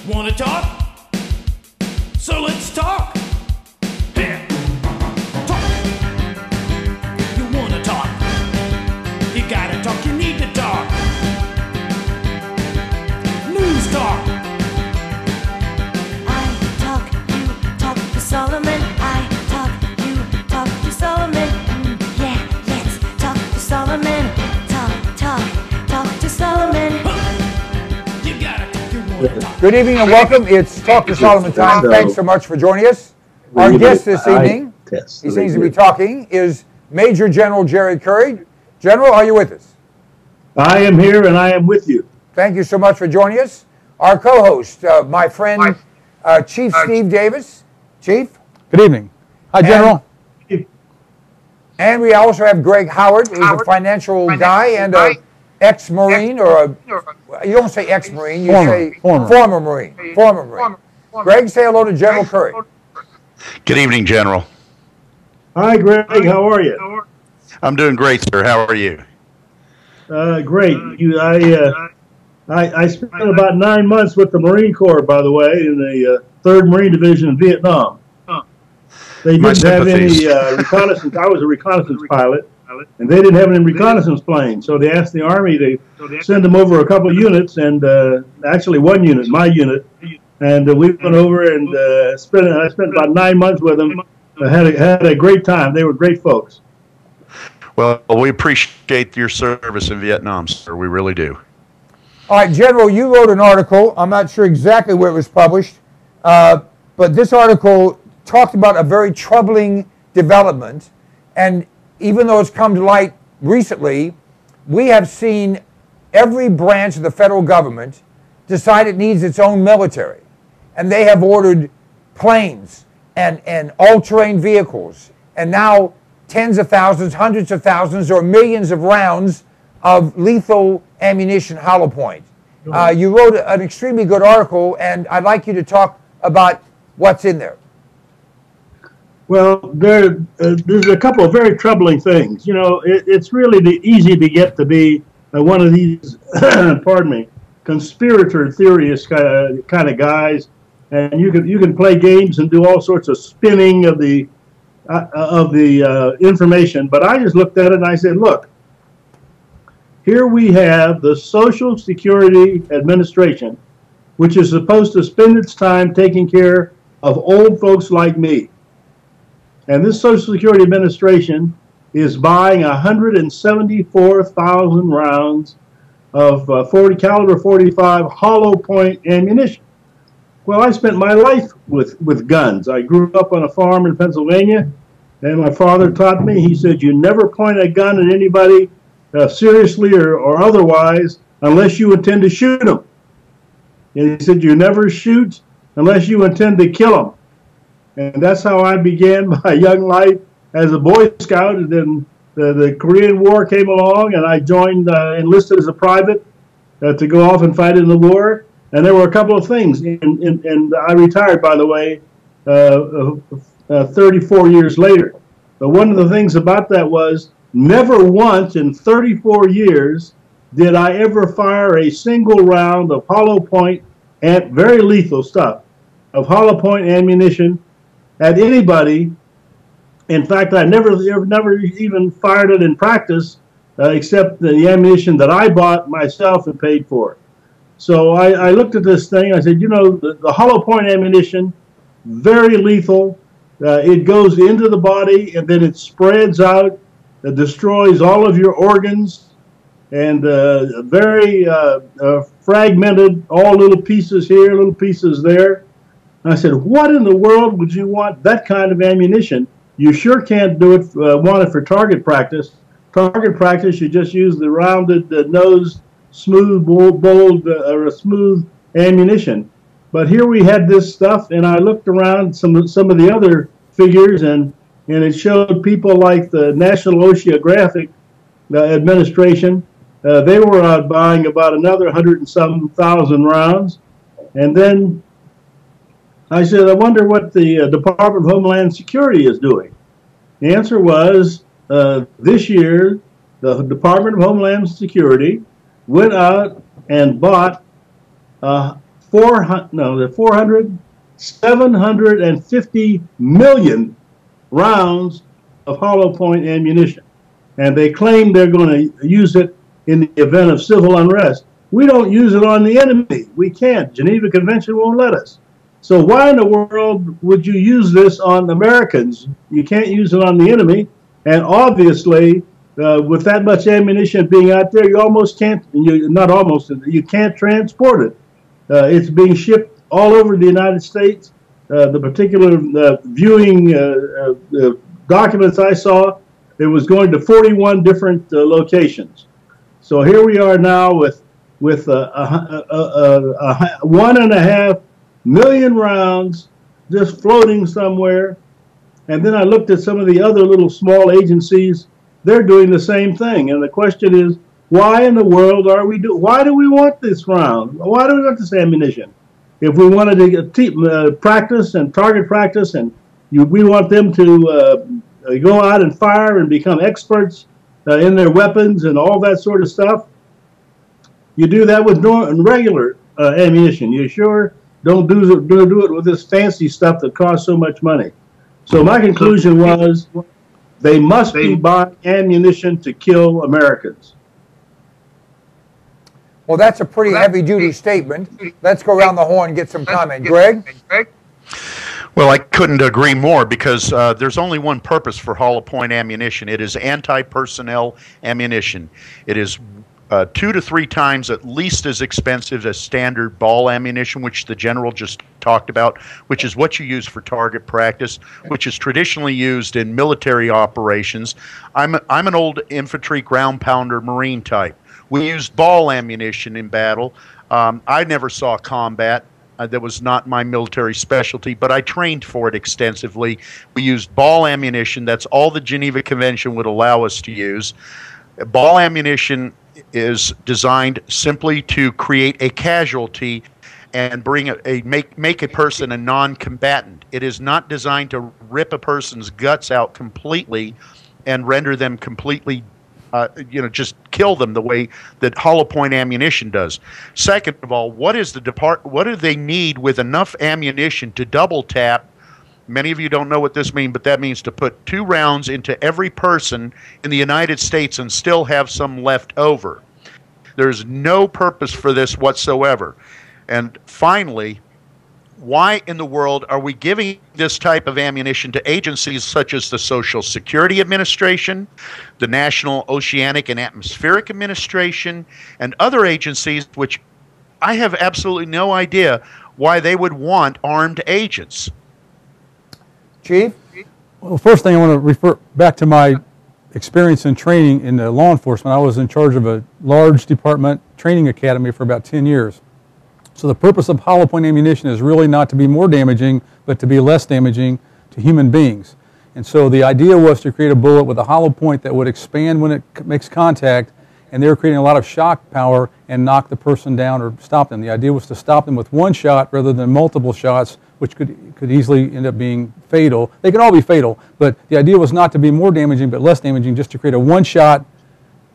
Wanna talk? So let's talk. Here, talk. You wanna talk? You gotta talk, you need to talk. News talk. I talk, you talk to Solomon. I talk, you talk to Solomon. Yeah, let's talk to Solomon. Talk to Solomon. You gotta talk, you wanna talk. Good evening and welcome. It's Talk to Solomon time. Thanks so much for joining us. Our guest this evening, he seems to be talking, is Major General Jerry Curry. General, are you with us? I am here and I am with you. Thank you so much for joining us. Our co-host, my friend, Chief Steve Davis. Chief? Good evening. Hi, General. And we also have Greg Howard, who's a financial guy and a ex-Marine, or you don't say ex-Marine, you say former Marine. Former Marine. Greg, say hello to General Curry. Good evening, General. Hi, Greg. How are you? I'm doing great, sir. How are you? Great. I spent about 9 months with the Marine Corps, by the way, in the 3rd Marine Division in Vietnam. They didn't have any reconnaissance. I was a reconnaissance pilot, and they didn't have any reconnaissance planes. So they asked the Army to send them over a couple of units, and actually one unit, my unit. And we went over and I spent about 9 months with them. I had a great time. They were great folks. Well, we appreciate your service in Vietnam, sir. We really do. All right, General, you wrote an article. I'm not sure exactly where it was published, but this article talked about a very troubling development. And even though it's come to light recently, we have seen every branch of the federal government decide it needs its own military. And they have ordered planes and all-terrain vehicles, and now tens of thousands, hundreds of thousands, or millions of rounds of lethal ammunition hollow point. You wrote an extremely good article, and I'd like you to talk about what's in there. Well, there's a couple of very troubling things. You know, it's really easy to get to be one of these, pardon me, conspirator theorist kind of guys, and you can play games and do all sorts of spinning of the information. But I just looked at it and I said, look, here we have the Social Security Administration, which is supposed to spend its time taking care of old folks like me. And this Social Security Administration is buying 174,000 rounds of caliber 45 hollow point ammunition. Well, I spent my life with guns. I grew up on a farm in Pennsylvania, and my father taught me, he said, you never point a gun at anybody seriously or otherwise unless you intend to shoot them. And he said, you never shoot unless you intend to kill them. And that's how I began my young life as a Boy Scout. And then the Korean War came along, and I joined, enlisted as a private to go off and fight in the war. And there were a couple of things. And I retired, by the way, 34 years later. But one of the things about that was never once in 34 years did I ever fire a single round of hollow point and very lethal stuff of hollow point ammunition at anybody. In fact, I never even fired it in practice, except the ammunition that I bought myself and paid for. So I looked at this thing. I said, you know, the hollow point ammunition, very lethal. It goes into the body and then it spreads out. It destroys all of your organs, and very fragmented, all little pieces here, little pieces there. And I said, what in the world would you want that kind of ammunition? You sure can't do it, want it for target practice. Target practice, you just use the rounded nosed, smooth, bold, or a smooth ammunition. But here we had this stuff, and I looked around some of the other figures, and it showed people like the National Oceanographic Administration. They were out buying about another 100 and some thousand rounds. And then I said, I wonder what the Department of Homeland Security is doing. The answer was, this year, the Department of Homeland Security went out and bought 750 million rounds of hollow point ammunition. And they claim they're going to use it in the event of civil unrest. We don't use it on the enemy. We can't. Geneva Convention won't let us. So why in the world would you use this on Americans? You can't use it on the enemy. And obviously, with that much ammunition being out there, you almost can't, you can't transport it. It's being shipped all over the United States. The particular viewing documents I saw, it was going to 41 different locations. So here we are now with 1.5 million rounds just floating somewhere. And then I looked at some of the other little small agencies. They're doing the same thing. And the question is, why in the world are we why do we want this round? Why do we want this ammunition? If we wanted to practice and target practice, and we want them to go out and fire and become experts in their weapons and all that sort of stuff, you do that with regular ammunition. You sure don't do it with this fancy stuff that costs so much money. So my conclusion was they must be buying ammunition to kill Americans. Well, that's a pretty heavy-duty statement. Let's go around the horn and get some comment. Greg? Well, I couldn't agree more, because there's only one purpose for hollow point ammunition. It is anti-personnel ammunition. It is 2 to 3 times at least as expensive as standard ball ammunition, which the general just talked about, which is what you use for target practice, which is traditionally used in military operations. I'm an old infantry ground pounder Marine type. We used ball ammunition in battle. I never saw combat. That was not my military specialty, but I trained for it extensively. We used ball ammunition. That's all the Geneva Convention would allow us to use. Ball ammunition is designed simply to create a casualty and make a person a non-combatant. It is not designed to rip a person's guts out completely and render them completely just kill them the way that hollow point ammunition does. Second of all, what do they need with enough ammunition to double tap? Many of you don't know what this means, but that means to put 2 rounds into every person in the United States and still have some left over. There's no purpose for this whatsoever. And finally, why in the world are we giving this type of ammunition to agencies such as the Social Security Administration, the National Oceanic and Atmospheric Administration, and other agencies which I have absolutely no idea why they would want armed agents? Chief? Well, first thing I want to refer back to my experience in training in law enforcement. I was in charge of a large department training academy for about 10 years. So the purpose of hollow point ammunition is really not to be more damaging, but to be less damaging to human beings. And so the idea was to create a bullet with a hollow point that would expand when it makes contact, and they were creating a lot of shock power and knock the person down or stop them. The idea was to stop them with one shot rather than multiple shots, which could easily end up being fatal. They can all be fatal, but the idea was not to be more damaging but less damaging, just to create a one-shot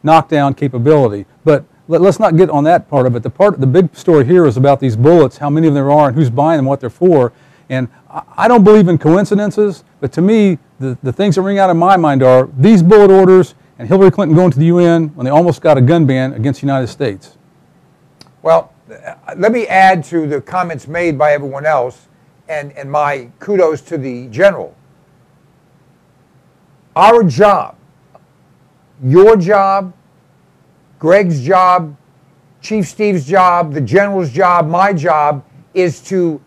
knockdown capability. But let's not get on that part of it. The big story here is about these bullets, how many of them there are, and who's buying them, what they're for. And I don't believe in coincidences, but to me, the things that ring out in my mind are these bullet orders and Hillary Clinton going to the UN when they almost got a gun ban against the United States. Well, let me add to the comments made by everyone else, and my kudos to the general. Our job, your job, Greg's job, Chief Steve's job, the general's job, my job, is to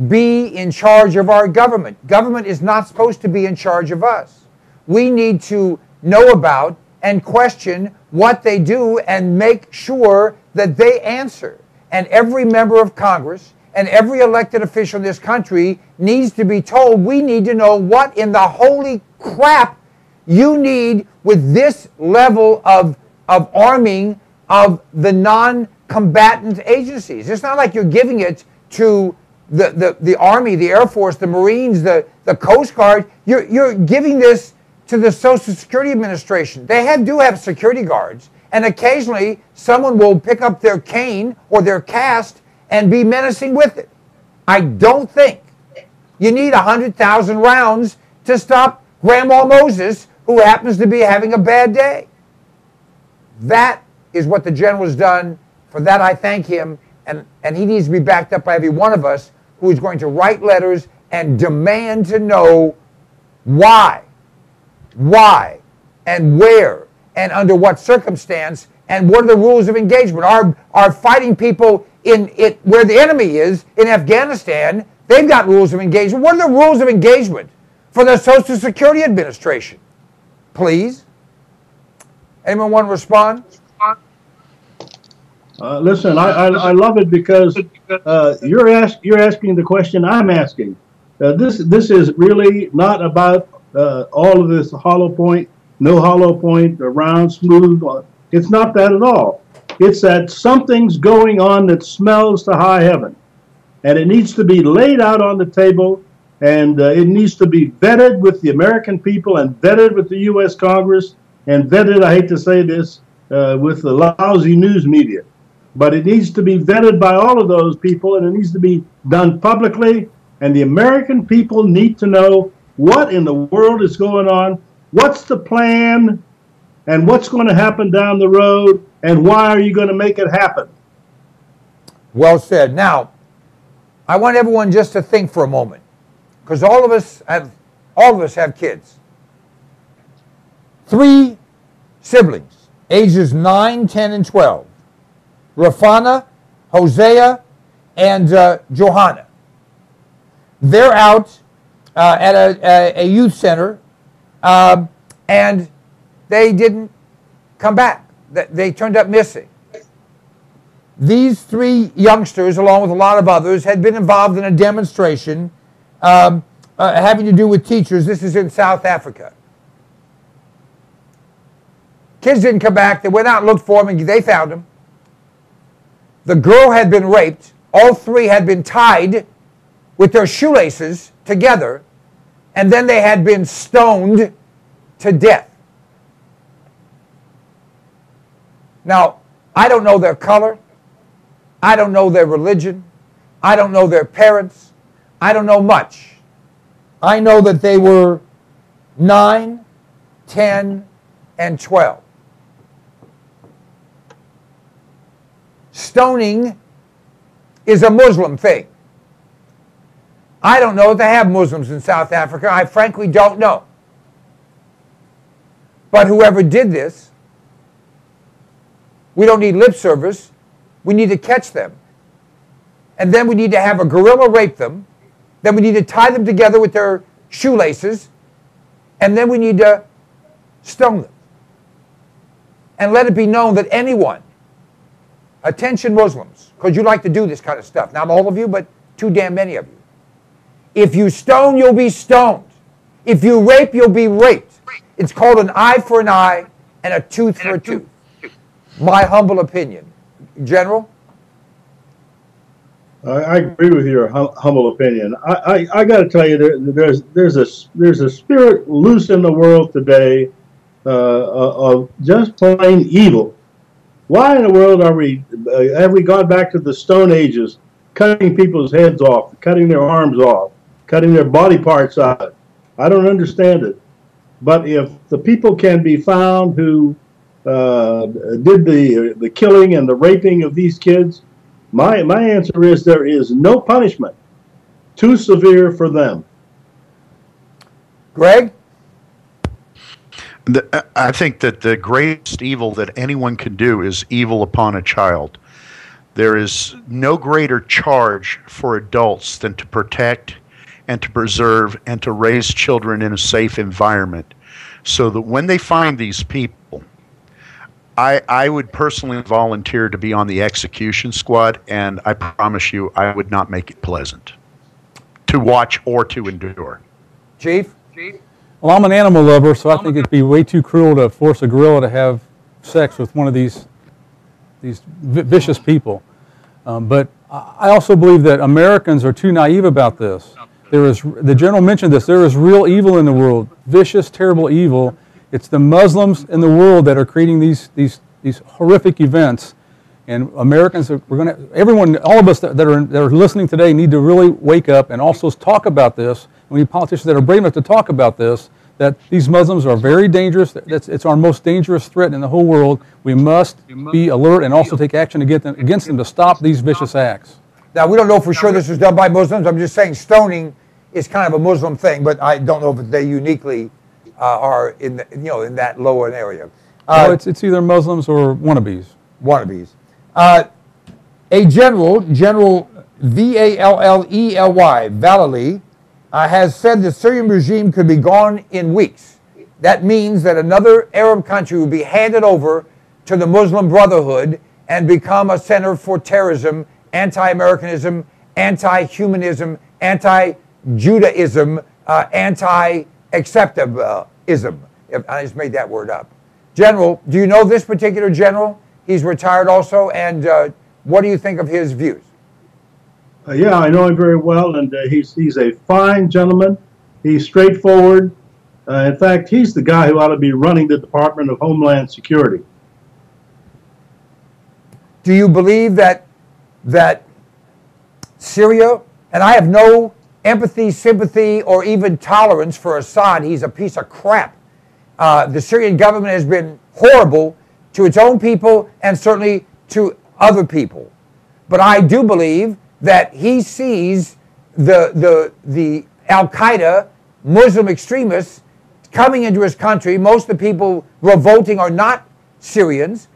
be in charge of our government. Government is not supposed to be in charge of us. We need to know about and question what they do and make sure that they answer. And every member of Congress and every elected official in this country needs to be told, we need to know what in the holy crap you need with this level of arming of the non-combatant agencies. It's not like you're giving it to the Army, the Air Force, the Marines, the Coast Guard. You're giving this to the Social Security Administration. They do have security guards, and occasionally someone will pick up their cane or their cast and be menacing with it. I don't think you need 100,000 rounds to stop Grandma Moses, who happens to be having a bad day. That is what the general's done. For that, I thank him, and he needs to be backed up by every one of us who is going to write letters and demand to know why, and where, and under what circumstance, and what are the rules of engagement. Our fighting people in it where the enemy is, in Afghanistan, they've got rules of engagement. What are the rules of engagement for the Social Security Administration? Please. Anyone want to respond? Listen, I love it because you're asking the question I'm asking. This is really not about all of this hollow point, no hollow point, round, smooth. It's not that at all. It's that something's going on that smells to high heaven, and it needs to be laid out on the table, and it needs to be vetted with the American people and vetted with the U.S. Congress and vetted, I hate to say this, with the lousy news media. But it needs to be vetted by all of those people, and it needs to be done publicly, and the American people need to know what in the world is going on, what's the plan, and what's going to happen down the road, and why are you going to make it happen? Well said. Now, I want everyone just to think for a moment, because all of us have kids. 3 siblings, ages 9, 10, and 12. Rafana, Hosea, and Johanna. They're out at a youth center, and they didn't come back. They turned up missing. These 3 youngsters, along with a lot of others, had been involved in a demonstration having to do with teachers. This is in South Africa. Kids didn't come back. They went out and looked for them, and they found them. The girl had been raped. All 3 had been tied with their shoelaces together, and then they had been stoned to death. Now, I don't know their color. I don't know their religion. I don't know their parents. I don't know much. I know that they were 9, 10, and 12. Stoning is a Muslim thing. I don't know if they have Muslims in South Africa. I frankly don't know. But whoever did this, we don't need lip service. We need to catch them. And then we need to have a guerrilla rape them. Then we need to tie them together with their shoelaces. And then we need to stone them. And let it be known that anyone, attention Muslims, because you like to do this kind of stuff. Not all of you, but too damn many of you. If you stone, you'll be stoned. If you rape, you'll be raped. It's called an eye for an eye and a tooth for a tooth. My humble opinion. General? I agree with your humble opinion. I got to tell you, there's a spirit loose in the world today of just plain evil. Why in the world have we gone back to the Stone Ages, cutting people's heads off, cutting their arms off, cutting their body parts out? I don't understand it. But if the people can be found who did the killing and the raping of these kids, my answer is there is no punishment too severe for them. Greg? I think that the greatest evil that anyone can do is evil upon a child. There is no greater charge for adults than to protect and to preserve and to raise children in a safe environment, so that when they find these people, I would personally volunteer to be on the execution squad, and I promise you I would not make it pleasant to watch or to endure. Chief? Well, I'm an animal lover, so I think it'd be way too cruel to force a gorilla to have sex with one of these vicious people. But I also believe that Americans are too naive about this. The general mentioned this, there is real evil in the world, vicious, terrible evil. It's the Muslims in the world that are creating these horrific events. And Americans, everyone, all of us that are listening today need to really wake up and also talk about this. We need politicians that are brave enough to talk about this, that these Muslims are very dangerous. It's our most dangerous threat in the whole world. We must be alert and also take action against them to stop these vicious acts. Now, we don't know for sure this was done by Muslims. I'm just saying stoning is kind of a Muslim thing, but I don't know if they uniquely are in in that lower area. Well, it's either Muslims or wannabes. Wannabes. A General Vallely, Vallely, has said the Syrian regime could be gone in weeks. That means that another Arab country will be handed over to the Muslim Brotherhood and become a center for terrorism, anti-Americanism, anti-humanism, anti-Judaism, anti-acceptableism. I just made that word up. General, do you know this particular general? He's retired also, and what do you think of his views? Yeah, I know him very well, and he's a fine gentleman. He's straightforward. In fact, he's the guy who ought to be running the Department of Homeland Security. Do you believe that Syria, and I have no empathy, sympathy, or even tolerance for Assad. He's a piece of crap. The Syrian government has been horrible to its own people and certainly to other people. But I do believe that he sees the Al-Qaeda Muslim extremists coming into his country. Most of the people revolting are not Syrians,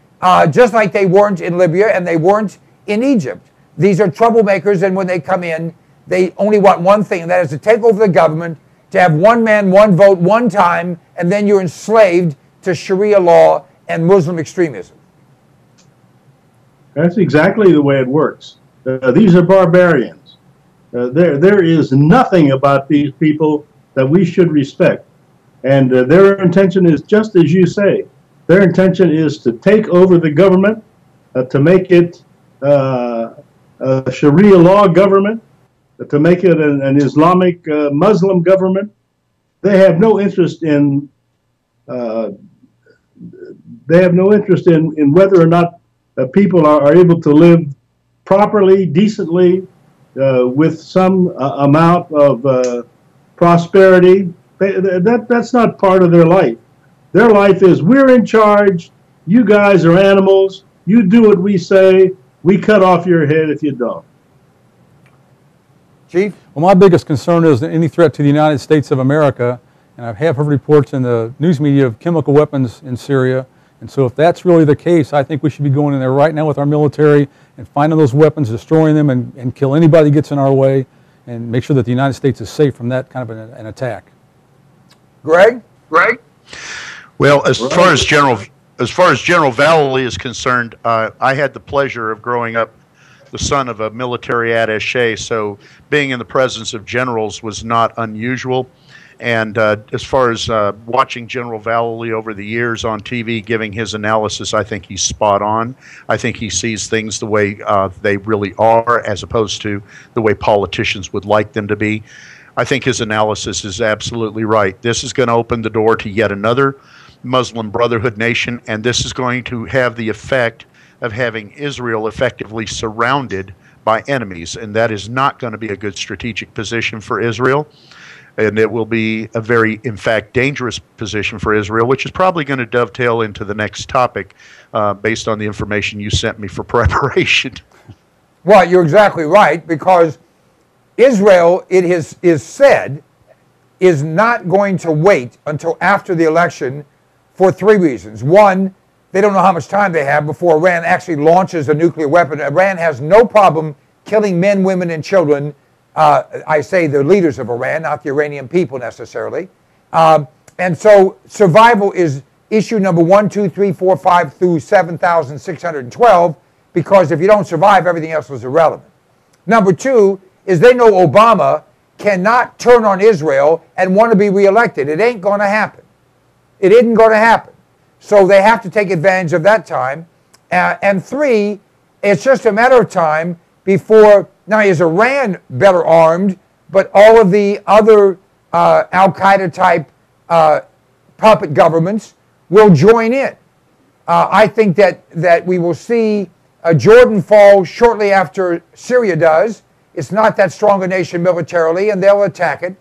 just like they weren't in Libya and they weren't in Egypt. These are troublemakers, and when they come in, they only want one thing, and that is to take over the government, to have one man, one vote, one time, and then you're enslaved to Sharia law and Muslim extremism. That's exactly the way it works. These are barbarians. There is nothing about these people that we should respect. And their intention is just as you say. Their intention is to take over the government, to make it a Sharia law government, to make it an Islamic Muslim government. They have no interest in whether or not people are able to live properly, decently, with some amount of prosperity. That's not part of their life. Their life is, we're in charge, you guys are animals, you do what we say, we cut off your head if you don't. Chief? Well, my biggest concern is that any threat to the United States of America, and I have heard reports in the news media of chemical weapons in Syria, and so if that's really the case, I think we should be going in there right now with our military and finding those weapons, destroying them, and kill anybody that gets in our way, and make sure that the United States is safe from that kind of an attack. Greg? Well, as far as General Vallely is concerned, I had the pleasure of growing up the son of a military attaché, so being in the presence of generals was not unusual. And as far as watching General Vallely over the years on TV giving his analysis, I think he's spot on. I think he sees things the way they really are, as opposed to the way politicians would like them to be. I think his analysis is absolutely right. This is going to open the door to yet another Muslim Brotherhood nation, and this is going to have the effect of having Israel effectively surrounded by enemies, and that is not going to be a good strategic position for Israel, and it will be a very, in fact, dangerous position for Israel, which is probably going to dovetail into the next topic based on the information you sent me for preparation. Well, you're exactly right, because Israel, it is said, is not going to wait until after the election for three reasons. One, they don't know how much time they have before Iran actually launches a nuclear weapon. Iran has no problem killing men, women, and children. I say the leaders of Iran, not the Iranian people necessarily. And so survival is issue number 1, 2, 3, 4, 5 through 7,612, because if you don't survive, everything else is irrelevant. Number 2 is they know Obama cannot turn on Israel and want to be reelected. It ain't going to happen. It isn't going to happen. So they have to take advantage of that time. And 3, it's just a matter of time before, now is Iran better armed, but all of the other Al-Qaeda type puppet governments will join in. I think that we will see Jordan falls shortly after Syria does. It's not that strong a nation militarily, and they'll attack it.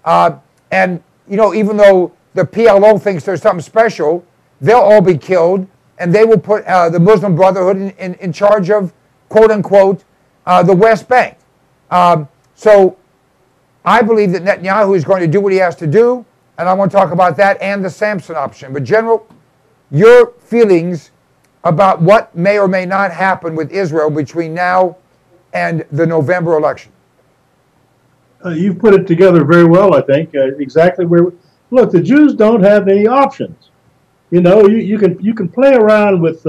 And, you know, even though the PLO thinks there's something special, they'll all be killed, and they will put the Muslim Brotherhood in charge of, quote unquote, the West Bank. So I believe that Netanyahu is going to do what he has to do, and I want to talk about that and the Samson option. But General, your feelings about what may or may not happen with Israel between now and the November election? You've put it together very well, I think. Exactly where. Look, the Jews don't have any options. You know, you can play around with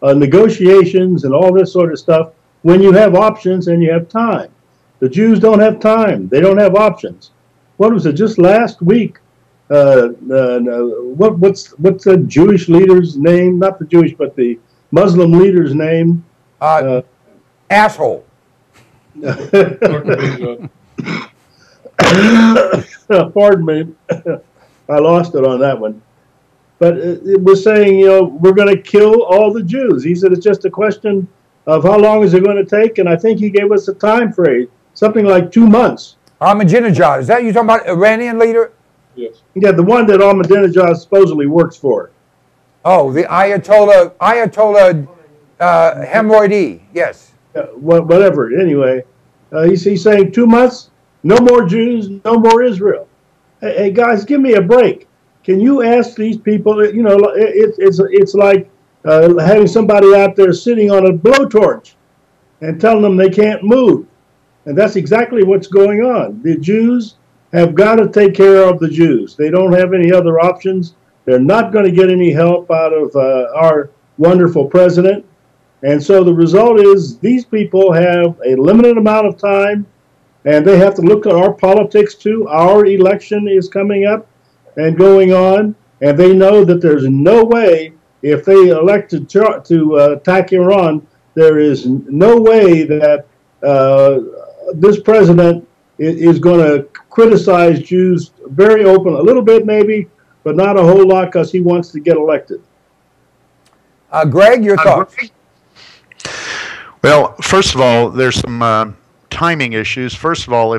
negotiations and all this sort of stuff when you have options and you have time. The Jews don't have time. They don't have options. What was it? Just last week. What's the Jewish leader's name? Not the Jewish, but the Muslim leader's name. Asshole. Pardon me. I lost it on that one. But it was saying, you know, we're going to kill all the Jews. He said it's just a question of how long is it going to take, and I think he gave us a time frame, something like 2 months. Ahmadinejad, is that you talking about Iranian leader? Yes. Yeah, the one that Ahmadinejad supposedly works for. Oh, the Ayatollah Hemorrhoidi, yes. Whatever. Anyway, he's saying 2 months, no more Jews, no more Israel. Hey, guys, give me a break. Can you ask these people? You know, it's like having somebody out there sitting on a blowtorch and telling them they can't move, and that's exactly what's going on. The Jews have got to take care of the Jews. They don't have any other options. They're not going to get any help out of our wonderful president. And so the result is these people have a limited amount of time, and they have to look at our politics too. Our election is coming up and going on, and they know that there's no way, if they elect to attack Iran, there is no way that this president is going to criticize Jews very open, a little bit maybe, but not a whole lot, because he wants to get elected. Greg, your thoughts? Well, first of all, there's some timing issues. First of all,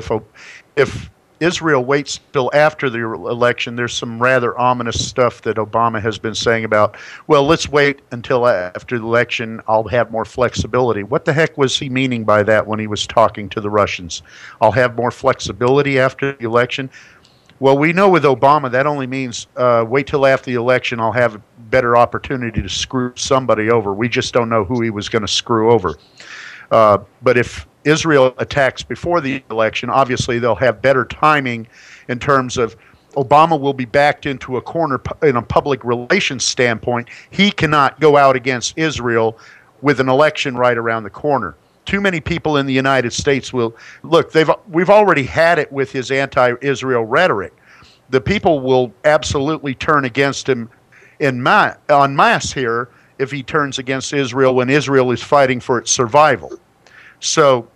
if Israel waits till after the election, there's some rather ominous stuff that Obama has been saying about, well, let's wait until after the election, I'll have more flexibility. What the heck was he meaning by that when he was talking to the Russians? I'll have more flexibility after the election? Well, we know with Obama that only means wait till after the election, I'll have a better opportunity to screw somebody over. We just don't know who he was going to screw over. But if Israel attacks before the election, obviously they'll have better timing in terms of Obama will be backed into a corner in a public relations standpoint. He cannot go out against Israel with an election right around the corner. Too many people in the United States will look. We've already had it with his anti-Israel rhetoric. The people will absolutely turn against him en masse here if he turns against Israel when Israel is fighting for its survival. So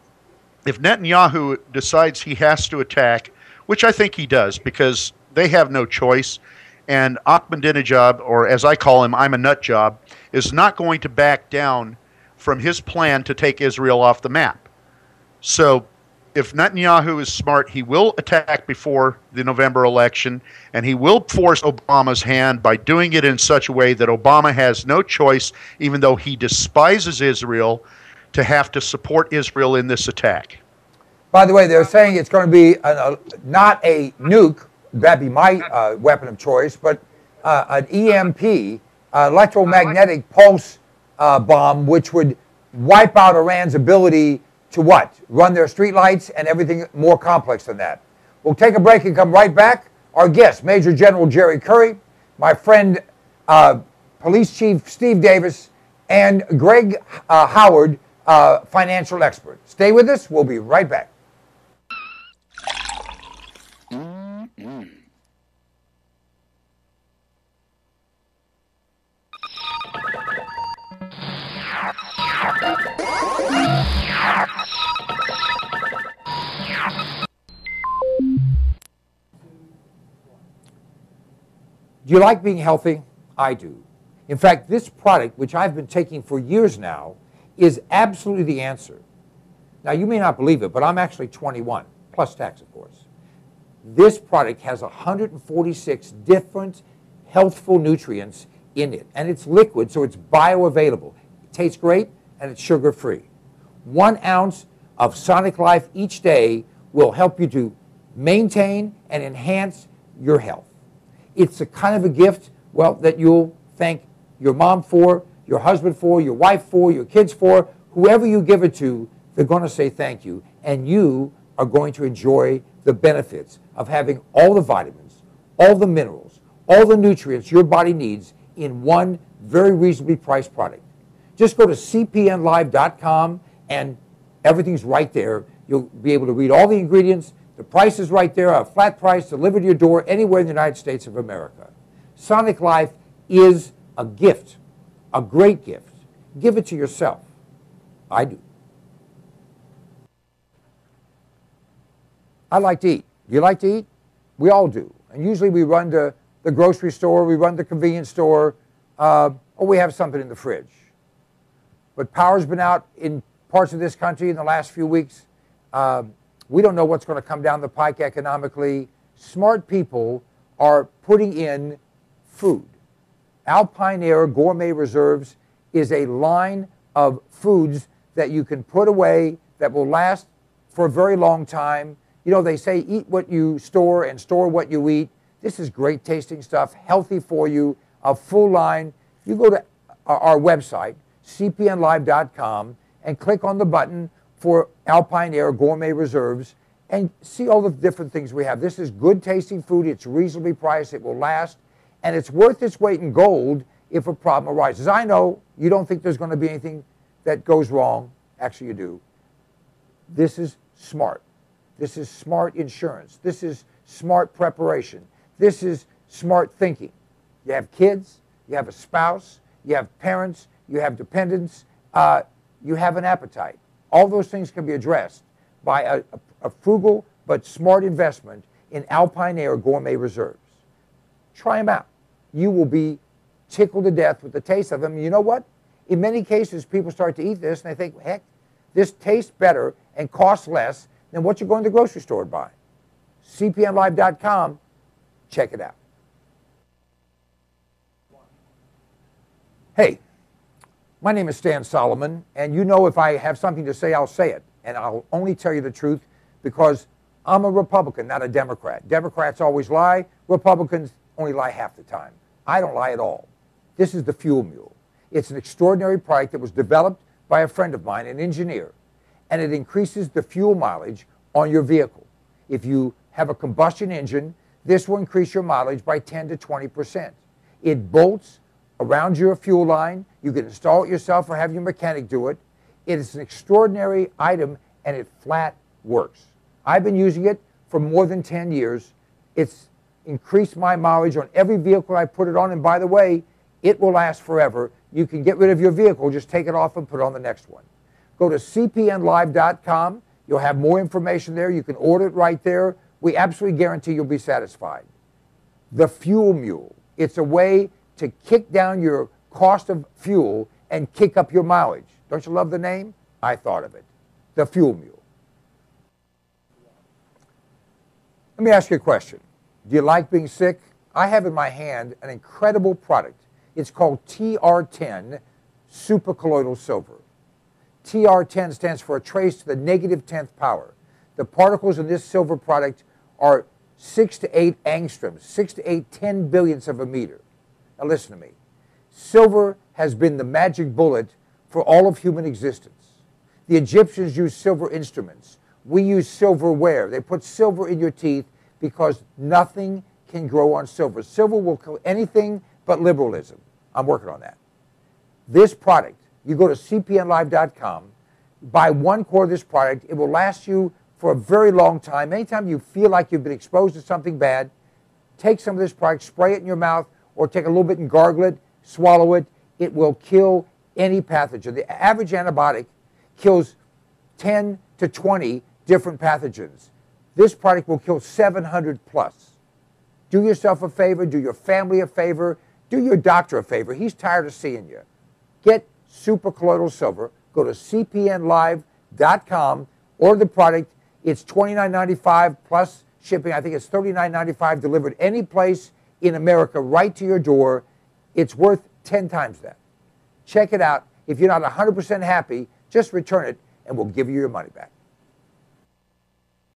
if Netanyahu decides he has to attack, which I think he does because they have no choice, and Ahmadinejad, or as I call him, I'm a nut job, is not going to back down from his plan to take Israel off the map. So if Netanyahu is smart, he will attack before the November election, and he will force Obama's hand by doing it in such a way that Obama has no choice, even though he despises Israel, to have to support Israel in this attack. By the way, they're saying it's going to be not a nuke, that'd be my weapon of choice, but an EMP, electromagnetic pulse bomb, which would wipe out Iran's ability to what? Run their streetlights and everything more complex than that. We'll take a break and come right back. Our guest, Major General Jerry Curry, my friend, Police Chief Steve Davis, and Greg Howard, financial expert. Stay with us. We'll be right back. Do you like being healthy? I do. In fact, this product, which I've been taking for years now, is absolutely the answer. Now, you may not believe it, but I'm actually 21, plus tax, of course. This product has 146 different healthful nutrients in it, and it's liquid, so it's bioavailable. It tastes great, and it's sugar-free. 1 ounce of Sonic Life each day will help you to maintain and enhance your health. It's a kind of a gift, well, that you'll thank your mom for, your husband for, your wife for, your kids for. Whoever you give it to, they're going to say thank you, and you are going to enjoy the benefits of having all the vitamins, all the minerals, all the nutrients your body needs in one very reasonably priced product. Just go to cpnlive.com and everything's right there. You'll be able to read all the ingredients. The price is right there, a flat price delivered to your door anywhere in the United States of America. Sonic Life is a gift, a great gift. Give it to yourself. I do. I like to eat. Do you like to eat? We all do. And usually we run to the grocery store, we run to the convenience store, or we have something in the fridge. But power's been out in parts of this country in the last few weeks. We don't know what's going to come down the pike economically. Smart people are putting in food. Alpine Air Gourmet Reserves is a line of foods that you can put away that will last for a very long time. You know, they say eat what you store and store what you eat. This is great tasting stuff, healthy for you, a full line. You go to our website, cpnlive.com, and click on the button for Alpine Air Gourmet Reserves and see all the different things we have. This is good tasting food. It's reasonably priced. It will last. And it's worth its weight in gold if a problem arises. I know you don't think there's going to be anything that goes wrong. Actually, you do. This is smart. This is smart insurance. This is smart preparation. This is smart thinking. You have kids, you have a spouse, you have parents, you have dependents, you have an appetite. All those things can be addressed by a frugal but smart investment in Alpine Air Gourmet Reserves. Try them out. You will be tickled to death with the taste of them. You know what? In many cases, people start to eat this and they think, heck, this tastes better and costs less than what you're going to the grocery store to buy. cpnlive.com, check it out. Hey, my name is Stan Solomon, and you know if I have something to say, I'll say it. And I'll only tell you the truth because I'm a Republican, not a Democrat. Democrats always lie. Republicans only lie half the time. I don't lie at all. This is the Fuel Mule. It's an extraordinary product that was developed by a friend of mine, an engineer, and it increases the fuel mileage on your vehicle. If you have a combustion engine, this will increase your mileage by 10 to 20%. It bolts around your fuel line. You can install it yourself or have your mechanic do it. It is an extraordinary item, and it flat works. I've been using it for more than 10 years. It's increased my mileage on every vehicle I put it on, and by the way, it will last forever. You can get rid of your vehicle, just take it off and put it on the next one. Go to cpnlive.com. You'll have more information there. You can order it right there. We absolutely guarantee you'll be satisfied. The Fuel Mule. It's a way to kick down your cost of fuel and kick up your mileage. Don't you love the name? I thought of it. The Fuel Mule. Let me ask you a question. Do you like being sick? I have in my hand an incredible product. It's called TR10 Supercolloidal Silver. TR10 stands for a trace to the negative 10th power. The particles in this silver product are 6 to 8 angstroms, 6 to 8 10 billionths of a meter. Now listen to me. Silver has been the magic bullet for all of human existence. The Egyptians used silver instruments. We use silverware. They put silver in your teeth because nothing can grow on silver. Silver will kill anything but liberalism. I'm working on that. This product, you go to cpnlive.com, buy 1 quart of this product. It will last you for a very long time. Anytime you feel like you've been exposed to something bad, take some of this product, spray it in your mouth, or take a little bit and gargle it, swallow it. It will kill any pathogen. The average antibiotic kills 10 to 20 different pathogens. This product will kill 700 plus. Do yourself a favor, do your family a favor, do your doctor a favor. He's tired of seeing you. Get supercolloidal silver, Go to cpnlive.com, order the product. It's $29.95 plus shipping. I think it's $39.95 delivered any place in America right to your door. It's worth 10 times that. Check it out. If you're not 100% happy, just return it and we'll give you your money back.